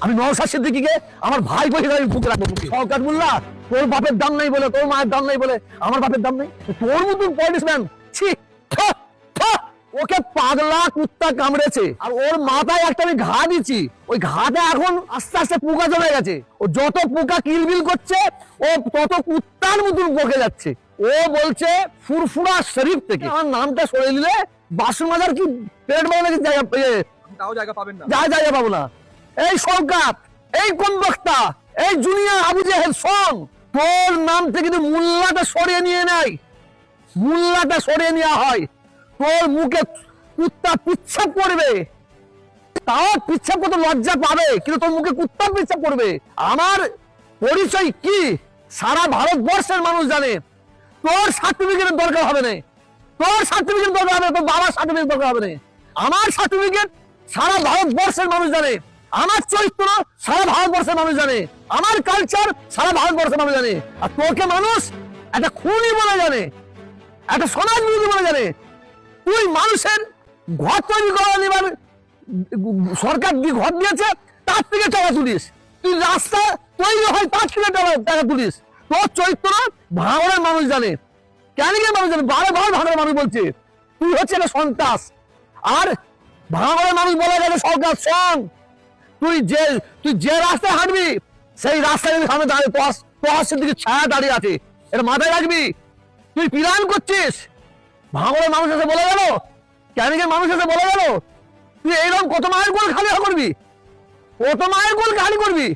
আমি নওশাদ সিদ্দিকীকে আমার ভাই বলে আমি বুকে রাখবো। শওকত মোল্লা, তোর বাপের দাম নাই বলে, তোর মায়ের দাম নাই বলে আমার বাপের দাম নেই? তোর মতন পলিটিশিয়ান, ছি, থা, থা। ওকে পাগলা কুত্তা কামড়েছে আর ওর মাথায় একটা আমি ঘা দিচ্ছি, ওই ঘাটা এখন আস্তে আস্তে পোকা জমে গেছে। ও যত পোকা কিলবিল করছে ও তত কুত্তার মতন বকে যাচ্ছে। ও বলছে ফুরফুরা শরীফ থেকে। আমার নামটা সরে দিলে বাসন মাজার কি পেট বানানোর জায়গা জায়গা পাবেন না, জায়গা পাবো না। এই শওকত, এই কোন বক্তা, এই জুনিয়র আবু জেহেল শোন, তোর নাম থেকে যদি মোল্লাটা সরিয়ে নিয়ে নেয়, মোল্লাটা সরিয়ে নেওয়া হয়, তোর মুখে কুত্তা পিচ্ছাপ করবে, তাও পিচ্ছাপ করতে লজ্জা পাবে, কিন্তু তোর মুখে কুত্তা পিচ্ছাপ করবে। আমার পরিচয় কি সারা ভারতবর্ষের মানুষ জানে। তোর সার্টিফিকেটের দরকার হবে না, তোর সার্টিফিকেট দরকার হবে না, তোর বাবার সার্টিফিকেট দরকার হবে না। আমার সার্টিফিকেট সারা ভারতবর্ষের মানুষ জানে, আমার চরিত্র সারা ভারতবর্ষের মানুষ জানে, আমার কালচার সারা ভারতবর্ষের মানুষ জানে। আর তোকে মানুষ একটা খুনি বলে জানে, একটা সমাজ বিরোধী বলে জানে। তুই মানুষের ঘর তৈরি করা নিবার সরকার ঘর দিয়েছে, তার থেকে টাকা তুলিস। তুই রাস্তা তৈরি হয় তার থেকে টাকা তুলিস। তোর চরিত্র ভাঙড়ের মানুষ জানে, কেন মানুষ জানে, বারবার ভাঙড়ের মানুষ বলছে তুই হচ্ছে একটা সন্ত্রাস। আর ভাঙড়ের মানুষ বলে গেছে সরকার শোন, তুই যে রাস্তায় হাঁটবি সেই রাস্তায় সামনে দাঁড়িয়ে তোর দিকে ছায়া দাঁড়িয়ে আছে, এটা মাথায় রাখবি। তুই পিরান করছিস, ভাঙড়ের মানুষ এসে বলে গেল, ক্যানিকের মানুষ এসে বলে গেল, তুই এইরকম কত মায়ের গোল খালি করবি, কত মায়ের গোল খালি করবি।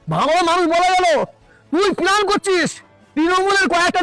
ভাঙড়ের মানুষ বলে গেল তুই পিরান করছিস, তৃণমূলের কয়েকটা